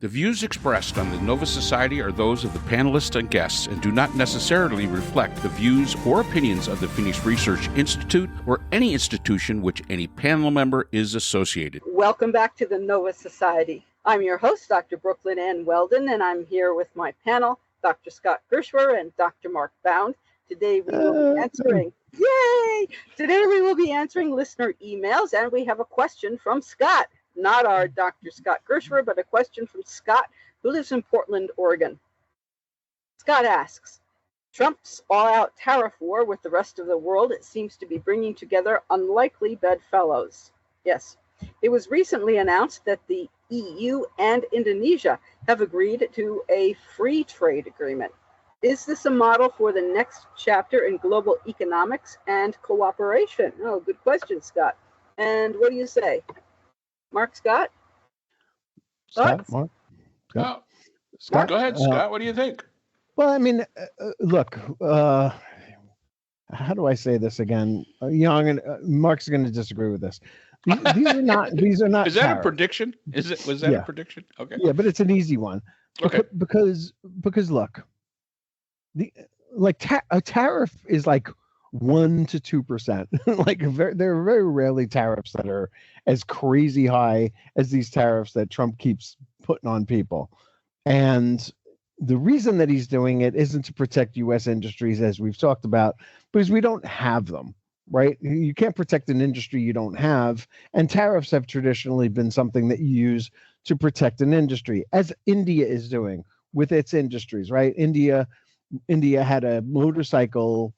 The views expressed on the Nova Society are those of the panelists and guests and do not necessarily reflect the views or opinions of the Phoenix Research Institute or any institution which any panel member is associated. Welcome back to the Nova Society. I'm your host, Dr. Brooklyn Ann Weldon, and I'm here with my panel, Dr. Scott Gershwer and Dr. Mark Bound. Today we will be answering, Today we will be answering listener emails, and we have a question from Scott. Not our Dr. Scott Gershwer, but a question from Scott, who lives in Portland, Oregon. Scott asks, Trump's all-out tariff war with the rest of the world, it seems to be bringing together unlikely bedfellows. Yes, it was recently announced that the EU and Indonesia have agreed to a free trade agreement. Is this a model for the next chapter in global economics and cooperation? Oh, good question, Scott. And what do you say? Mark, Scott? Mark? Scott? Scott? Go ahead, Scott. What do you think? Well, I mean, look, how do I say this again? Mark's going to disagree with this. These are not. Is that tariffs. A prediction? Was that a prediction? Okay. Yeah, but it's an easy one. Okay. Because look, a tariff is like 1% to 2%. There are very rarely tariffs that are as crazy high as these tariffs that Trump keeps putting on people. And the reason that he's doing it isn't to protect U.S. industries, as we've talked about, because we don't have them, right? You can't protect an industry you don't have. And tariffs have traditionally been something that you use to protect an industry, as India is doing with its industries, right? India had a motorcycle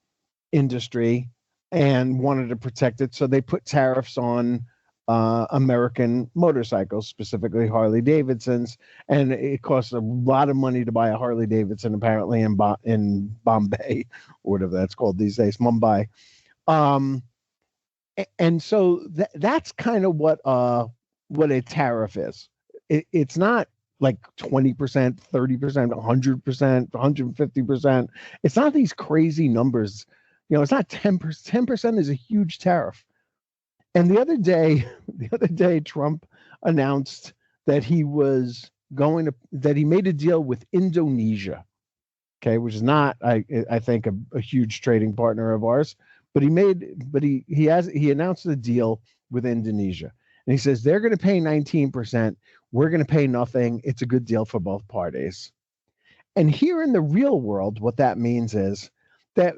industry and wanted to protect it, so they put tariffs on American motorcycles, specifically Harley Davidsons, and it costs a lot of money to buy a Harley Davidson, apparently in Bombay, or whatever that's called these days, Mumbai. And so that's kind of what a tariff is. It's not like 20%, 30%, 100%, 150%. It's not these crazy numbers. It's not 10%. 10% is a huge tariff. And the other day, Trump announced that he made a deal with Indonesia, okay, which is not, I think, a huge trading partner of ours. But he announced a deal with Indonesia, and he says they're going to pay 19%. We're going to pay nothing. It's a good deal for both parties. And here in the real world, what that means is that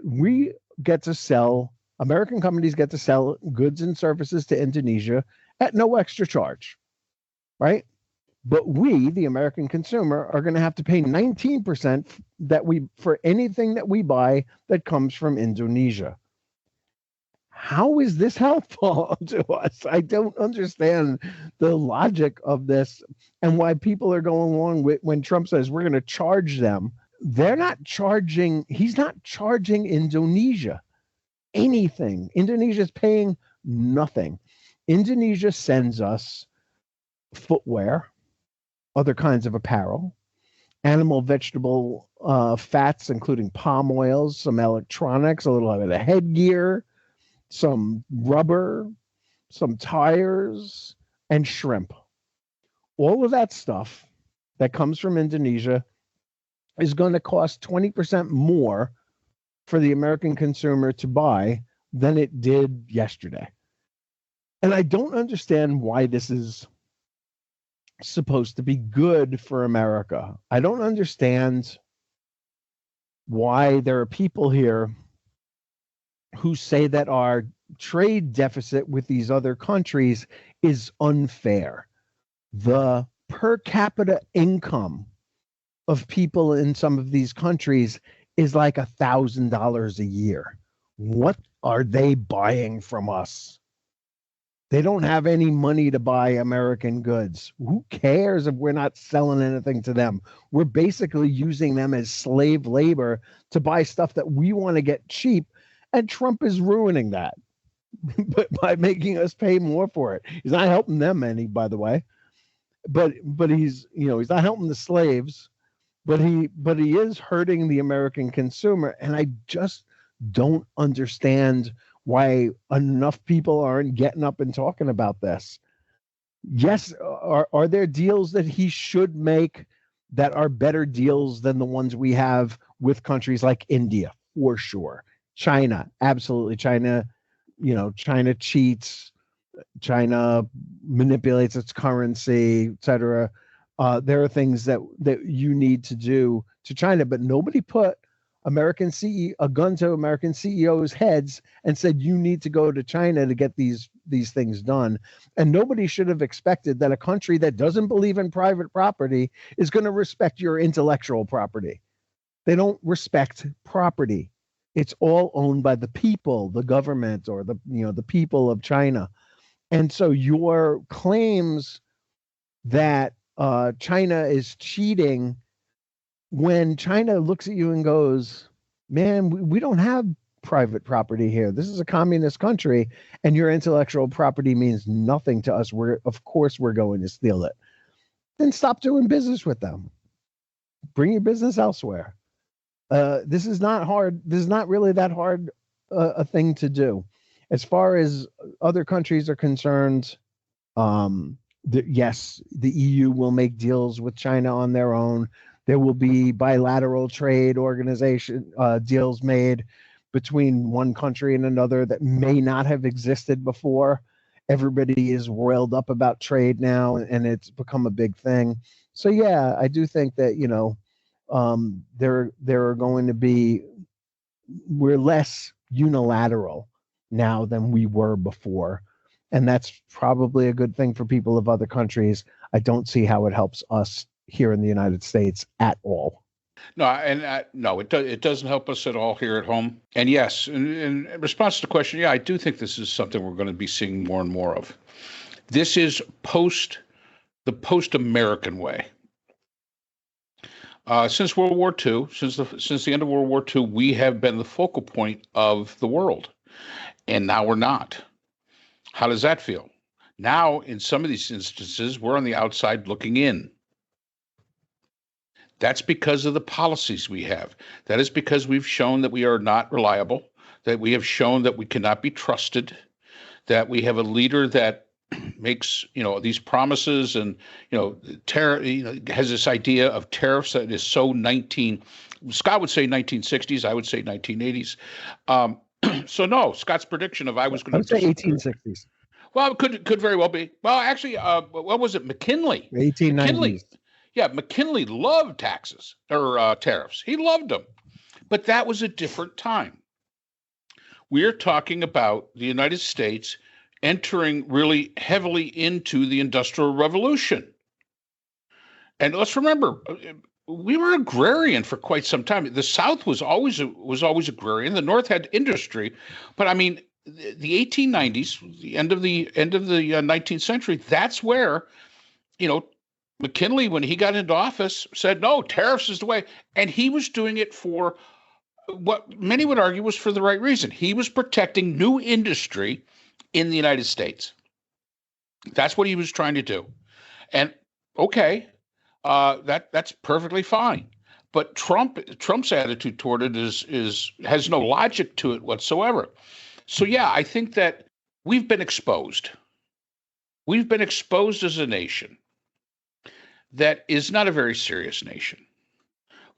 American companies get to sell goods and services to Indonesia at no extra charge, right? But we, the American consumer, are going to have to pay 19% for anything that we buy that comes from Indonesia. How is this helpful to us? I don't understand the logic of this and why people are going along with when Trump says we're going to charge them. He's not charging Indonesia anything. Indonesia's paying nothing. Indonesia sends us footwear, other kinds of apparel, animal, vegetable fats, including palm oils, some electronics, a little bit of headgear, some rubber, some tires, and shrimp. All of that stuff that comes from Indonesia is going to cost 20% more for the American consumer to buy than it did yesterday. And I don't understand why this is supposed to be good for America. I don't understand why there are people here who say that our trade deficit with these other countries is unfair. The per capita income of people in some of these countries is like $1,000 a year. What are they buying from us? They don't have any money to buy American goods. Who cares if we're not selling anything to them? We're basically using them as slave labor to buy stuff that we want to get cheap, and Trump is ruining that but by making us pay more for it. He's not helping them any, by the way. But he's not helping the slaves. But he is hurting the American consumer, and I just don't understand why enough people aren't getting up and talking about this. Yes, are there deals that he should make that are better deals than the ones we have with countries like India? For sure. China, absolutely. China, China cheats, China manipulates its currency, etc. There are things that you need to do to China, but nobody put a gun to American CEOs' heads and said you need to go to China to get these things done. And nobody should have expected that a country that doesn't believe in private property is going to respect your intellectual property. They don't respect property. It's all owned by the people, the government, or the people of China. And so your claims that China is cheating, when China looks at you and goes, man, we don't have private property here. This is a communist country, and your intellectual property means nothing to us. Of course we're going to steal it. Then stop doing business with them. Bring your business elsewhere. This is not hard. This is not really that hard a thing to do. As far as other countries are concerned, yes, the EU will make deals with China on their own. There will be bilateral trade organization deals made between one country and another that may not have existed before. Everybody is roiled up about trade now, and it's become a big thing. So yeah, I do think that there are going to be, we're less unilateral now than we were before, and that's probably a good thing for people of other countries. I don't see how it helps us here in the United States at all. No, and no, it doesn't help us at all here at home. And yes, in response to the question, yeah, I do think this is something we're going to be seeing more and more of. This is the post-American way. Since World War II, since the end of World War II, we have been the focal point of the world, and now we're not. How does that feel? Now, in some of these instances, we're on the outside looking in. That's because of the policies we have. That is because we've shown that we are not reliable, that we have shown that we cannot be trusted, that we have a leader that makes these promises and has this idea of tariffs that is so Scott would say 1960s, I would say 1980s. So no, Scott's prediction of I would say 1860s. Well, it could very well be. Well, actually, what was it? McKinley. 1890s. Yeah, McKinley loved taxes or tariffs. He loved them. But that was a different time. We're talking about the United States entering really heavily into the Industrial Revolution. And let's remember, we were agrarian for quite some time. The South was always agrarian. The North had industry. But I mean, the 1890s, the end of the 19th century, that's where, McKinley, when he got into office, said, no, tariffs is the way. And he was doing it for what many would argue was for the right reason. He was protecting new industry in the United States. That's what he was trying to do. And okay, that's perfectly fine. But Trump's attitude toward it has no logic to it whatsoever. So yeah, I think that we've been exposed. We've been exposed as a nation that is not a very serious nation.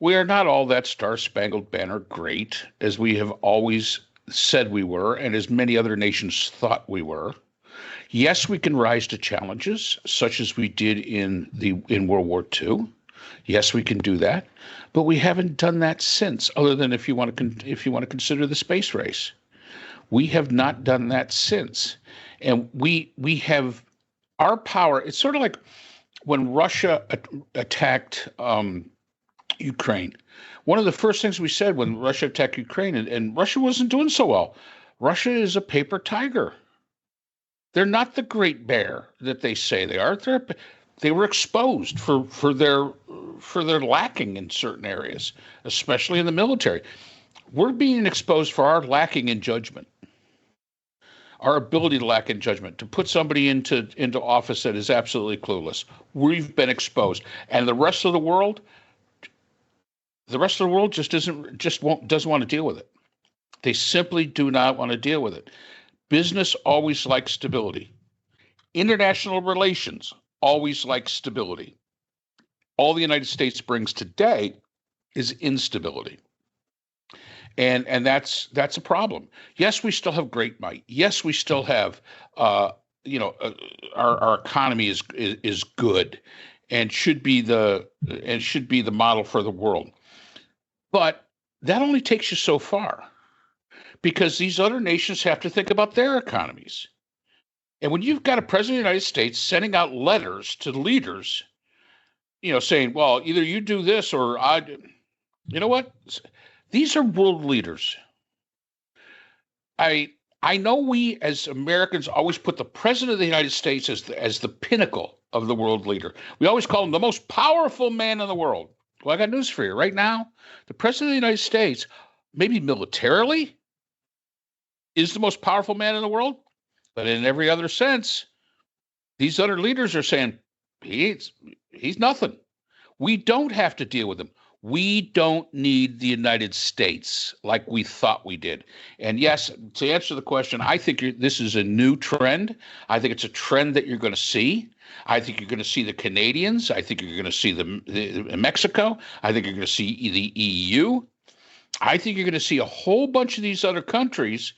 We are not all that Star-Spangled Banner great, as we have always said we were, and as many other nations thought we were. Yes, we can rise to challenges, such as we did in World War II. Yes, we can do that, but we haven't done that since. Other than if you want to consider the space race, we have not done that since, and we have our power. It's sort of like when Russia attacked Ukraine. One of the first things we said when Russia attacked Ukraine, and Russia wasn't doing so well. Russia is a paper tiger. They're not the great bear that they say they are. They were exposed for their lacking in certain areas, especially in the military. We're being exposed for our lacking in judgment, our ability to lack in judgment, to put somebody into office that is absolutely clueless. We've been exposed, and the rest of the world just doesn't want to deal with it. They simply do not want to deal with it. Business always likes stability. International relations always like stability. All the United States brings today is instability. And that's a problem. Yes, we still have great might. Yes, we still have our economy is good and should be the model for the world. But that only takes you so far, because these other nations have to think about their economies. And when you've got a president of the United States sending out letters to leaders, saying, well, either you do this or I do. You know what? These are world leaders. I know we as Americans always put the president of the United States as the pinnacle of the world leader. We always call him the most powerful man in the world. Well, I got news for you. Right now, the president of the United States, maybe militarily, is the most powerful man in the world. But in every other sense, these other leaders are saying he's nothing. We don't have to deal with him. We don't need the United States like we thought we did. And yes, to answer the question, I think this is a new trend. I think it's a trend that you're going to see. I think you're going to see the Canadians. I think you're going to see the Mexico. I think you're going to see the EU. I think you're going to see a whole bunch of these other countries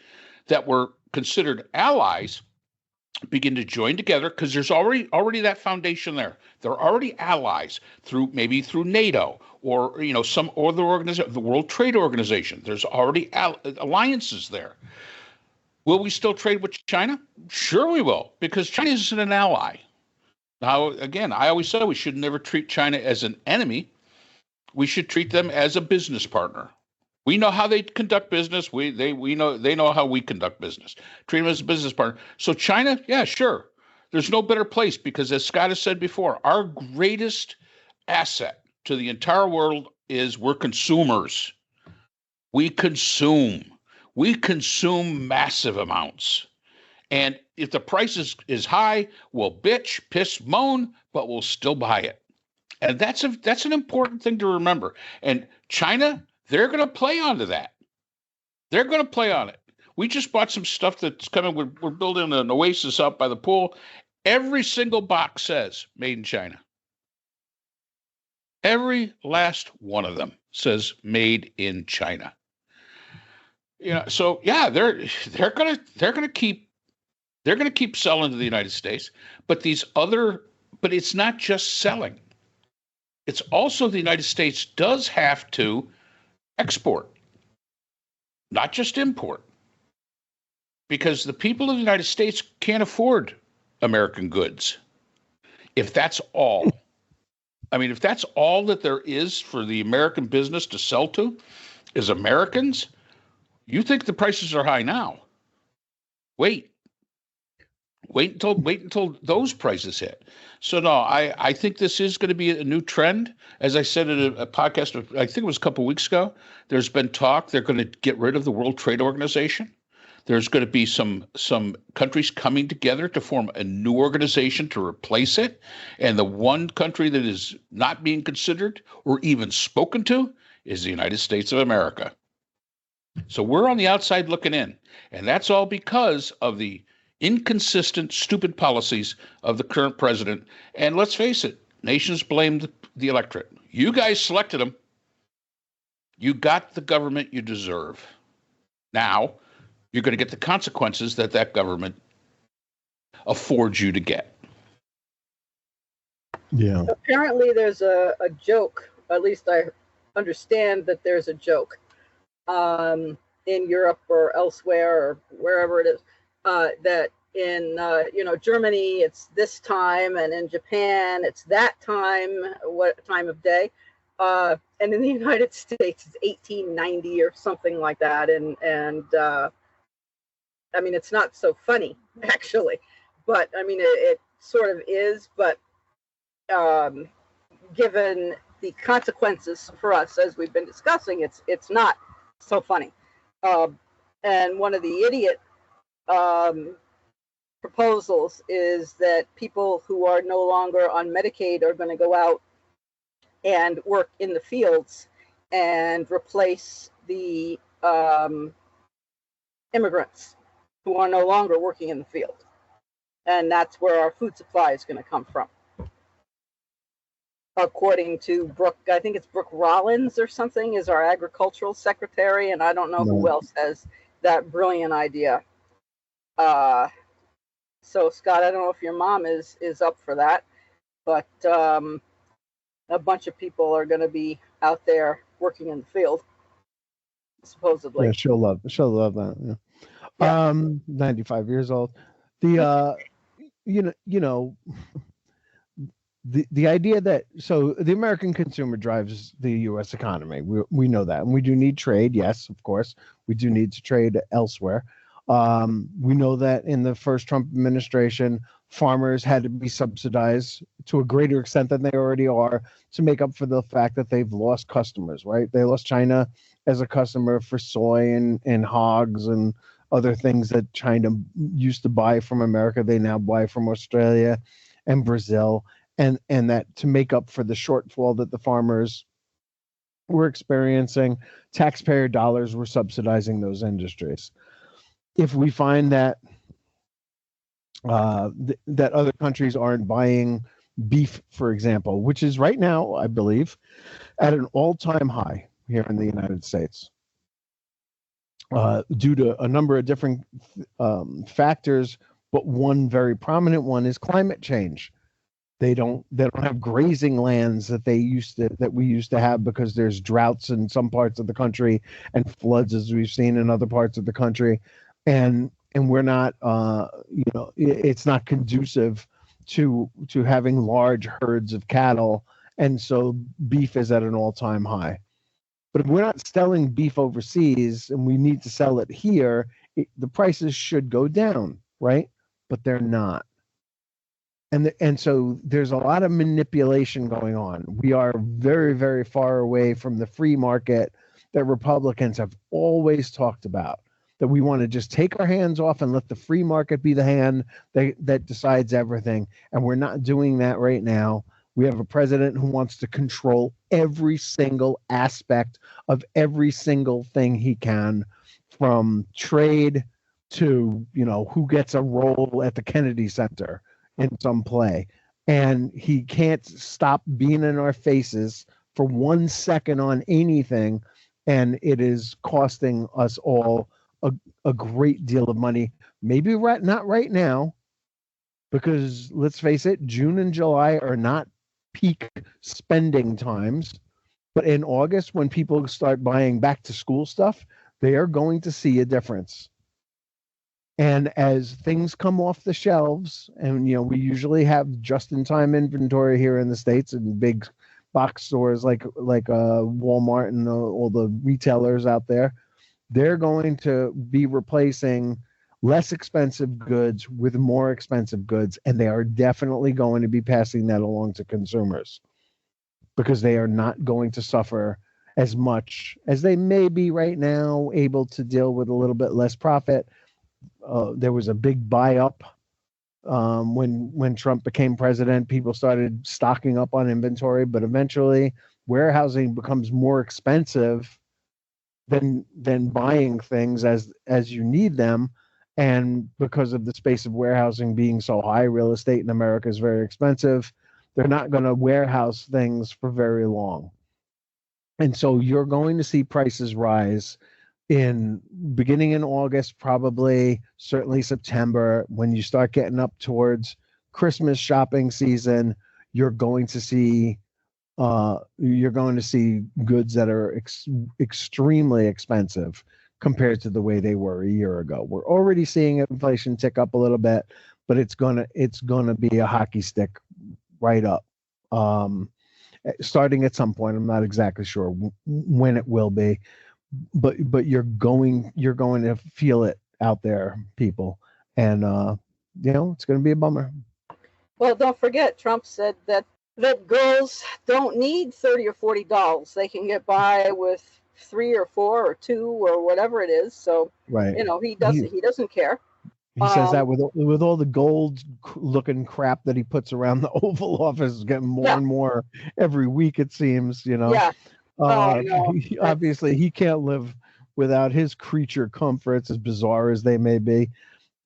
that were considered allies begin to join together, because there's already that foundation there. They're already allies through NATO or some other organization, the World Trade Organization. There's already alliances there. Will we still trade with China? Sure we will, because China isn't an ally. Now, again, I always say we should never treat China as an enemy. We should treat them as a business partner. We know how they conduct business. They know how we conduct business. Treat them as a business partner. So China, yeah, sure. There's no better place, because, as Scott has said before, our greatest asset to the entire world is we're consumers. We consume massive amounts. And if the price is high, we'll bitch, piss, moan, but we'll still buy it. And that's an important thing to remember. And China, they're going to play onto that. They're going to play on it. We just bought some stuff that's coming. We're building an oasis out by the pool. Every single box says made in China. Every last one of them says made in China. So yeah, they're gonna keep selling to the United States, but it's not just selling. It's also the United States does have to export, not just import, because the people of the United States can't afford American goods. If that's all, if that's all that there is for the American business to sell to is Americans, you think the prices are high now. Wait until those prices hit. So no, I think this is going to be a new trend. As I said in a podcast, I think it was a couple of weeks ago, there's been talk they're going to get rid of the World Trade Organization. There's going to be some countries coming together to form a new organization to replace it. And the one country that is not being considered or even spoken to is the United States of America. So we're on the outside looking in. And that's all because of the inconsistent, stupid policies of the current president. And let's face it, nations blame the electorate. You guys selected them. You got the government you deserve. Now, you're going to get the consequences that government affords you to get. Yeah. Apparently there's a joke, at least I understand that there's a joke in Europe or elsewhere or wherever it is, that in Germany it's this time, and in Japan it's that time, what time of day, and in the United States it's 1890 or something like that, and it's not so funny actually, but it sort of is, but given the consequences for us as we've been discussing, it's not so funny. And one of the idiot proposals is that people who are no longer on Medicaid are going to go out and work in the fields and replace the immigrants who are no longer working in the field. And that's where our food supply is going to come from. According to Brooke, I think it's Brooke Rollins or something, is our agricultural secretary, and I don't know who else has that brilliant idea. So Scott, I don't know if your mom is up for that, but a bunch of people are going to be out there working in the field, supposedly. Yeah, she'll love that. Yeah. Yeah. 95 years old. The the idea that the American consumer drives the U.S. economy. We know that, and we do need trade. Yes, of course, we do need to trade elsewhere. We know that in the first Trump administration, farmers had to be subsidized to a greater extent than they already are to make up for the fact that they've lost customers, right? They lost China as a customer for soy and hogs and other things that China used to buy from America. They now buy from Australia and Brazil. And that to make up for the shortfall that the farmers were experiencing, taxpayer dollars were subsidizing those industries. If we find that that other countries aren't buying beef, for example, which is right now, I believe, at an all-time high here in the United States, due to a number of different factors, but one very prominent one is climate change. They don't have grazing lands that we used to have because there's droughts in some parts of the country and floods, as we've seen in other parts of the country, and we're not it's not conducive to having large herds of cattle, and so beef is at an all-time high. But if we're not selling beef overseas and we need to sell it here, the prices should go down, right? But they're not. And so there's a lot of manipulation going on. We are very, very far away from the free market that Republicans have always talked about, that we want to just take our hands off and let the free market be the hand that decides everything. And we're not doing that right now. We have a president who wants to control every single aspect of every single thing he can, from trade to, who gets a role at the Kennedy Center in some play. And he can't stop being in our faces for 1 second on anything. And it is costing us all a great deal of money. Maybe not right now, because let's face it, June and July are not peak spending times. But in August, when people start buying back to school stuff, they are going to see a difference. And as things come off the shelves, and we usually have just-in-time inventory here in the States in big box stores like Walmart and all the retailers out there, they're going to be replacing less expensive goods with more expensive goods, and they are definitely going to be passing that along to consumers, because they are not going to suffer as much as they may be right now, able to deal with a little bit less profit. There was a big buy up when Trump became president. People started stocking up on inventory, but eventually warehousing becomes more expensive than buying things as you need them. And because of the space of warehousing being so high, real estate in America is very expensive. They're not going to warehouse things for very long. And so you're going to see prices rise beginning in August, probably, certainly September. When you start getting up towards Christmas shopping season, you're going to see goods that are extremely expensive compared to the way they were a year ago. We're already seeing inflation tick up a little bit, but it's gonna be a hockey stick right up, starting at some point. I'm not exactly sure when it will be, but you're going to feel it out there, people, and it's going to be a bummer. Well, don't forget, Trump said that girls don't need $30 or $40. They can get by with 3 or 4 or 2 or whatever it is. So right, he doesn't care. He says that with all the gold looking crap that he puts around the Oval Office, getting more and more every week, it seems. Yeah. Obviously, he can't live without his creature comforts, as bizarre as they may be.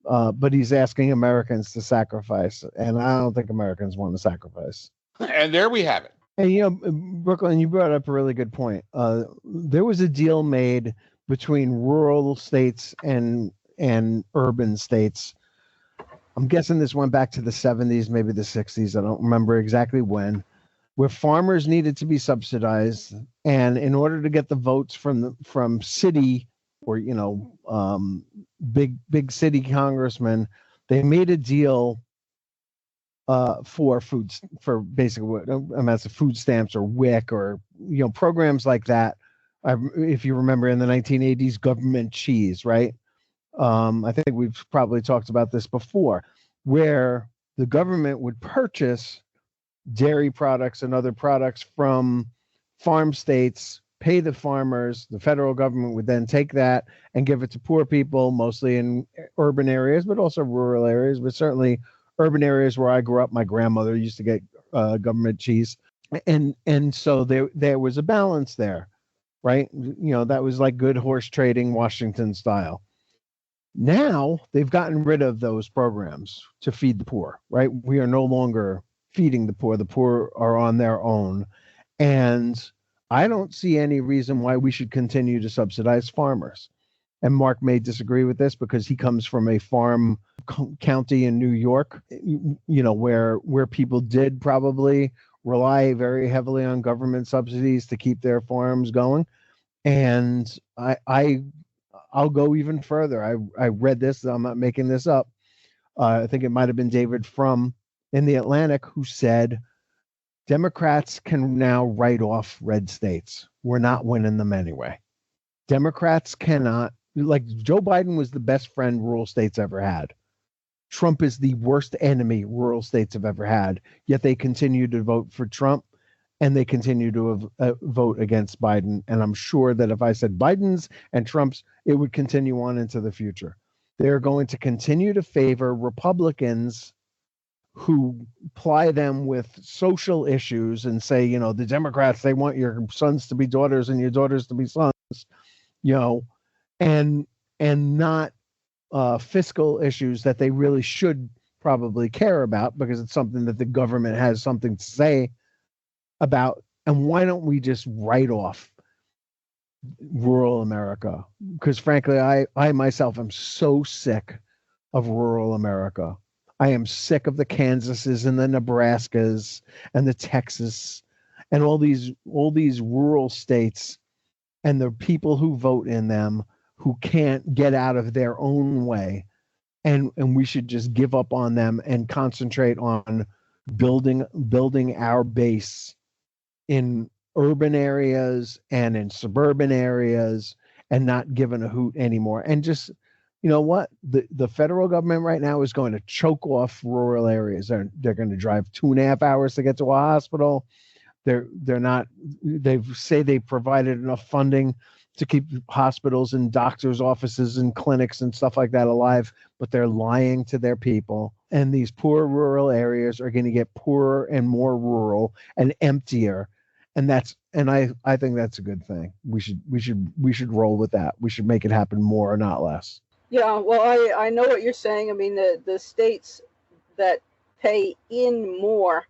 but he's asking Americans to sacrifice, and I don't think Americans want to sacrifice. And there we have it. And Brooklyn, you brought up a really good point. There was a deal made between rural states and urban states. I'm guessing this went back to the 70s, maybe the 60s. I don't remember exactly when, where farmers needed to be subsidized, and in order to get the votes from city or big city congressmen, they made a deal for basically amounts of food stamps or WIC or programs like that. If you remember in the 1980s, government cheese, right? I think we've probably talked about this before, where the government would purchase dairy products and other products from farm states, pay the farmers. The federal government would then take that and give it to poor people, mostly in urban areas, but also rural areas, but certainly urban areas where I grew up. My grandmother used to get government cheese. And so there was a balance there, right? That was like good horse trading, Washington style. Now they've gotten rid of those programs to feed the poor, right? We are no longer feeding the poor. The poor are on their own. And I don't see any reason why we should continue to subsidize farmers. And Mark may disagree with this because he comes from a farm county in New York, where people did probably rely very heavily on government subsidies to keep their farms going. And I'll go even further. I read this. I'm not making this up. I think it might have been David Frum in the Atlantic who said, Democrats can now write off red states. We're not winning them anyway. Democrats cannot, like Joe Biden was the best friend rural states ever had. Trump is the worst enemy rural states have ever had, yet they continue to vote for Trump and they continue to vote against Biden. And I'm sure that if I said Biden's and Trump's, it would continue on into the future. They're going to continue to favor Republicans who ply them with social issues and say, the Democrats, they want your sons to be daughters and your daughters to be sons, and not fiscal issues that they really should probably care about because it's something that the government has something to say about. And why don't we just write off rural America? Because frankly, I myself am so sick of rural America. I am sick of the Kansases and the Nebraskas and the Texas and all these rural states and the people who vote in them who can't get out of their own way. And we should just give up on them and concentrate on building our base in urban areas and in suburban areas and not giving a hoot anymore. And just, what? The federal government right now is going to choke off rural areas. They're going to drive 2.5 hours to get to a hospital. They say they provided enough funding to keep hospitals and doctors' offices and clinics and stuff like that alive, but they're lying to their people. And these poor rural areas are going to get poorer and more rural and emptier. And I think that's a good thing. We should roll with that. We should make it happen more, not less. Yeah, well, I know what you're saying. I mean, the states that pay in more,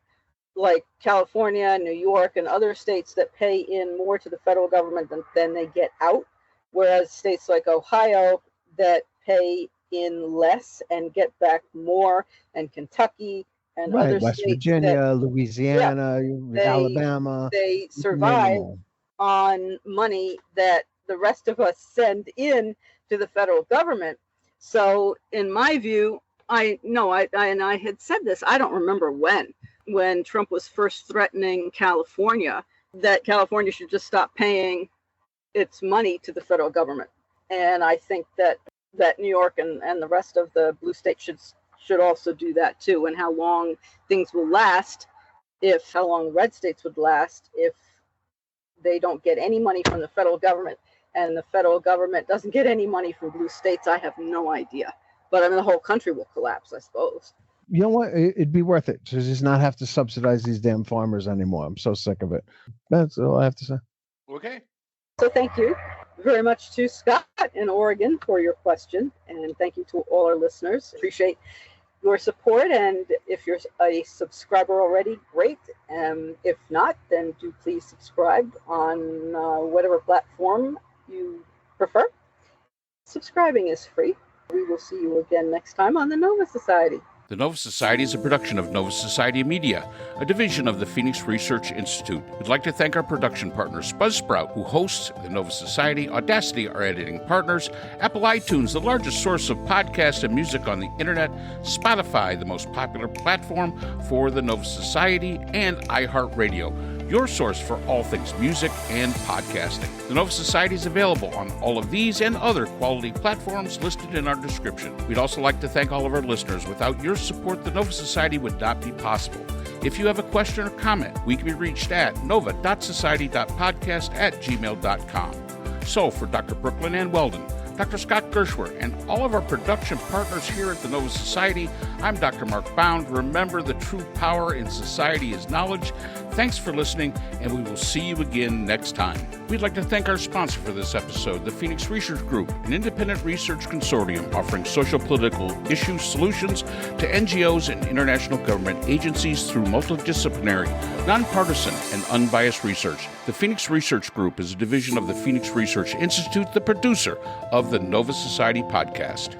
like California, New York, and other states that pay in more to the federal government than they get out, whereas states like Ohio that pay in less and get back more, and Kentucky and other West states, Virginia, Louisiana, Alabama, they survive on money that the rest of us send in to the federal government. So in my view, I had said this, I don't remember when Trump was first threatening California, that California should just stop paying its money to the federal government. And I think that New York and the rest of the blue states should also do that too. And how long things will last, how long red states would last if they don't get any money from the federal government and the federal government doesn't get any money from blue states, I have no idea. But I mean, the whole country will collapse, I suppose. You know what? It'd be worth it to just not have to subsidize these damn farmers anymore. I'm so sick of it. That's all I have to say. Okay. So thank you very much to Scott in Oregon for your question, and thank you to all our listeners. Appreciate your support, and if you're a subscriber already, great. If not, then do please subscribe on whatever platform you prefer. Subscribing is free. We will see you again next time on the Nova Society. The Nova Society is a production of Nova Society Media, a division of the Phoenix Research Institute. We'd like to thank our production partners, Buzzsprout, who hosts the Nova Society, Audacity, our editing partners, Apple iTunes, the largest source of podcasts and music on the internet, Spotify, the most popular platform for the Nova Society, and iHeartRadio, your source for all things music and podcasting. The Nova Society is available on all of these and other quality platforms listed in our description. We'd also like to thank all of our listeners. Without your support, the Nova Society would not be possible. If you have a question or comment, we can be reached at nova.society.podcast@gmail.com. So, for Dr. Brooklyn Ann Weldon, Dr. Scott Gershwer, and all of our production partners here at the Nova Society, I'm Dr. Mark Bound. Remember, the true power in society is knowledge. Thanks for listening, and we will see you again next time. We'd like to thank our sponsor for this episode, the Phoenix Research Group, an independent research consortium offering social-political issue solutions to NGOs and international government agencies through multidisciplinary, nonpartisan, and unbiased research. The Phoenix Research Group is a division of the Phoenix Research Institute, the producer of the Nova Society podcast.